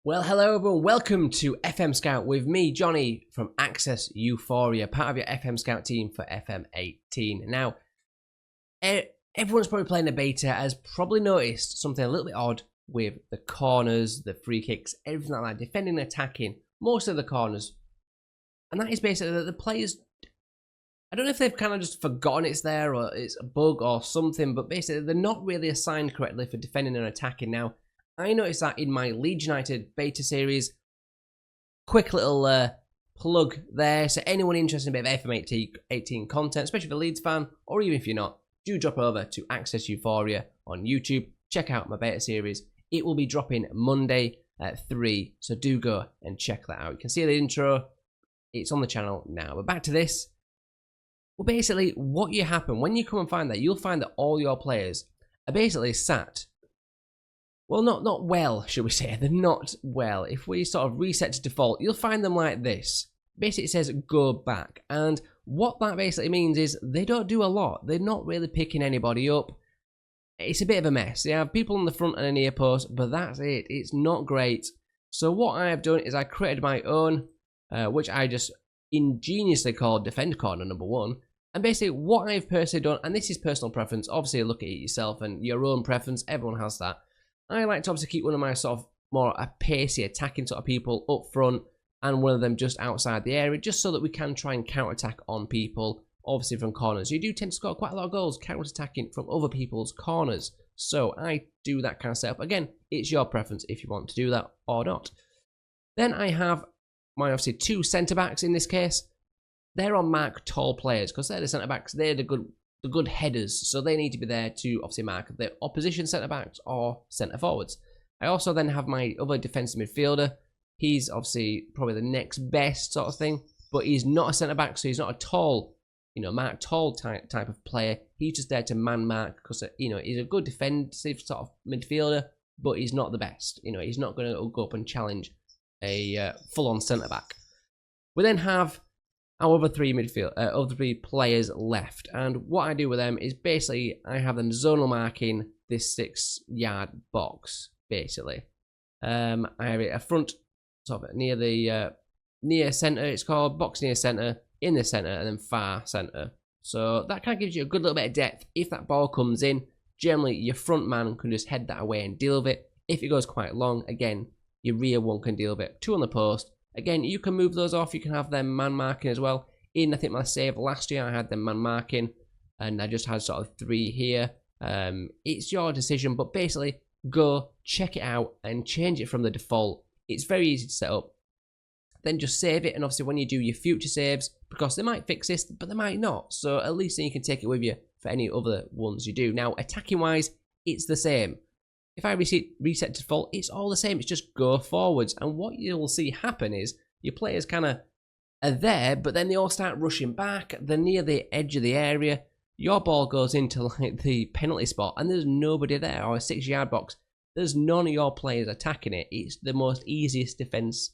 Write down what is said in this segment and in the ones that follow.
Well, hello everyone, welcome to FMScout with me, Johnny, from Access Euphoria, part of your FMScout team for FM18. Now, everyone's probably playing the beta has probably noticed something a little bit odd with the corners, the free kicks, everything like that, defending and attacking, most of the corners. And that is basically that the players, I don't know if they've kind of just forgotten it's there or it's a bug or something, but basically they're not really assigned correctly for defending and attacking. Now, I noticed that in my Leeds United beta series. Quick little plug there. So anyone interested in a bit of FM18 content, especially for Leeds fan, or even if you're not, do drop over to Access Euphoria on YouTube. Check out my beta series. It will be dropping Monday at 3, so do go and check that out. You can see the intro. It's on the channel now. But back to this. Well, basically, what you happen when you come and find that, you'll find that all your players are basically sat. Well, not well, should we say. They're not well. If we sort of reset to default, you'll find them like this. Basically, it says go back. And what that basically means is they don't do a lot. They're not really picking anybody up. It's a bit of a mess. They have people on the front and a near post, but that's it. It's not great. So what I have done is I created my own, which I just ingeniously called Defend Corner number 1. And basically what I've personally done, and this is personal preference, obviously look at it yourself and your own preference, everyone has that. I like to obviously keep one of my sort of more pacey attacking sort of people up front and one of them just outside the area, just so that we can try and counter-attack on people, obviously from corners. You do tend to score quite a lot of goals counter-attacking from other people's corners. So I do that kind of setup. Again, it's your preference if you want to do that or not. Then I have my obviously 2 centre-backs in this case. They're on mark tall players because they're the centre-backs. They're the good headers, so they need to be there to obviously mark the opposition centre-backs or centre-forwards. I also then have my other defensive midfielder. He's obviously probably the next best sort of thing, but he's not a centre-back, so he's not a tall, mark tall type of player. He's just there to man mark because, he's a good defensive sort of midfielder, but he's not the best. He's not going to go up and challenge a full-on centre-back. We then have our other 3 players left, and what I do with them is basically I have them zonal marking this 6-yard box. Basically, I have it a front sort of near the near center. It's called box near center, in the center, and then far center. So that kind of gives you a good little bit of depth. If that ball comes in, generally your front man can just head that away and deal with it. If it goes quite long, again, your rear one can deal with it. 2 on the post. Again, you can move those off. You can have them man marking as well. In, I think, my save last year, I had them man marking, and I just had sort of 3 here. It's your decision, but basically, go check it out and change it from the default. It's very easy to set up. Then just save it, and obviously, when you do your future saves, because they might fix this, but they might not. So at least then you can take it with you for any other ones you do. Now, attacking wise, it's the same. If I reset to default, it's all the same. It's just go forwards. And what you'll see happen is your players kind of are there, but then they all start rushing back. They're near the edge of the area. Your ball goes into like the penalty spot, and there's nobody there, or a 6-yard box. There's none of your players attacking it. It's the most easiest defense,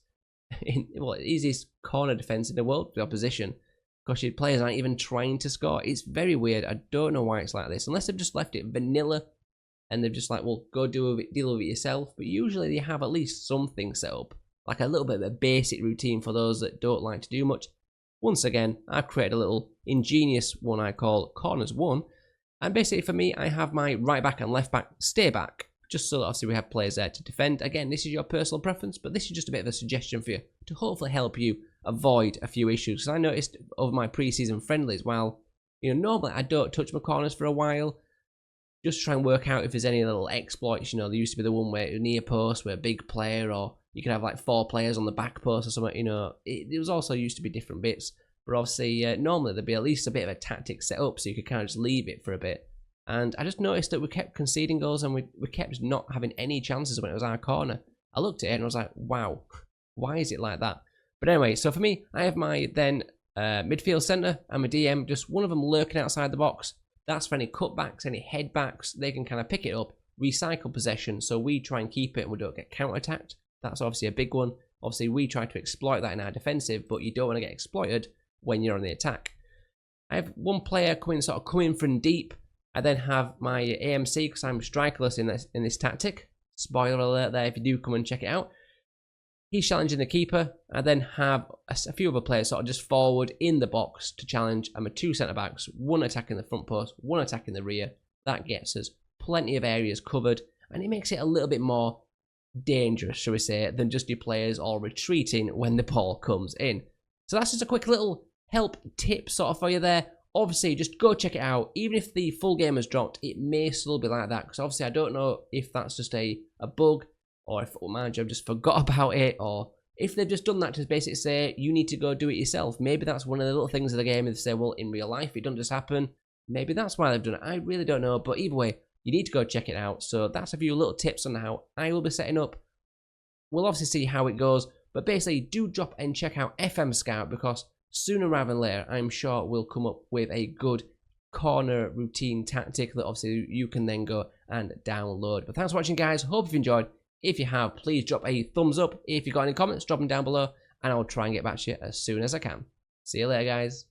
easiest corner defense in the world for the opposition, because your players aren't even trying to score. It's very weird. I don't know why it's like this, unless they've just left it vanilla. And they're just like, well, go deal with it yourself. But usually they have at least something set up, like a little bit of a basic routine for those that don't like to do much. Once again, I've created a little ingenious one I call Corners 1. And basically for me, I have my right back and left back stay back, just so that obviously we have players there to defend. Again, this is your personal preference, but this is just a bit of a suggestion for you to hopefully help you avoid a few issues. Because I noticed over my pre-season friendlies, while normally I don't touch my corners for a while, just try and work out if there's any little exploits. There used to be the one where near post, where a big player, or you could have like 4 players on the back post or something. It was also used to be different bits. But obviously, normally there'd be at least a bit of a tactic set up, so you could kind of just leave it for a bit. And I just noticed that we kept conceding goals, and we kept not having any chances when it was our corner. I looked at it and I was like, wow, why is it like that? But anyway, so for me, I have my then midfield centre and my DM, just one of them lurking outside the box. That's for any cutbacks, any headbacks. They can kind of pick it up, recycle possession, so we try and keep it and we don't get counter-attacked. That's obviously a big one. Obviously, we try to exploit that in our defensive, but you don't want to get exploited when you're on the attack. I have one player coming from deep. I then have my AMC, because I'm strikerless in this tactic. Spoiler alert there if you do come and check it out. he's challenging the keeper, and then have a few other players sort of just forward in the box to challenge. And with 2 centre-backs, 1 attacking the front post, 1 attacking the rear. That gets us plenty of areas covered, and it makes it a little bit more dangerous, shall we say, than just your players all retreating when the ball comes in. So that's just a quick little help tip sort of for you there. Obviously, just go check it out. Even if the full game has dropped, it may still be like that, because obviously I don't know if that's just a bug, or if Football Manager just forgot about it, or if they've just done that to basically say, you need to go do it yourself. Maybe that's one of the little things of the game, if they say, well, in real life, it doesn't just happen. Maybe that's why they've done it. I really don't know, but either way, you need to go check it out. So that's a few little tips on how I will be setting up. We'll obviously see how it goes, but basically do drop and check out FMScout, because sooner rather than later, I'm sure we'll come up with a good corner routine tactic that obviously you can then go and download. But thanks for watching, guys. Hope you've enjoyed. If you have, please drop a thumbs up. If you've got any comments, drop them down below, and I'll try and get back to you as soon as I can. See you later, guys.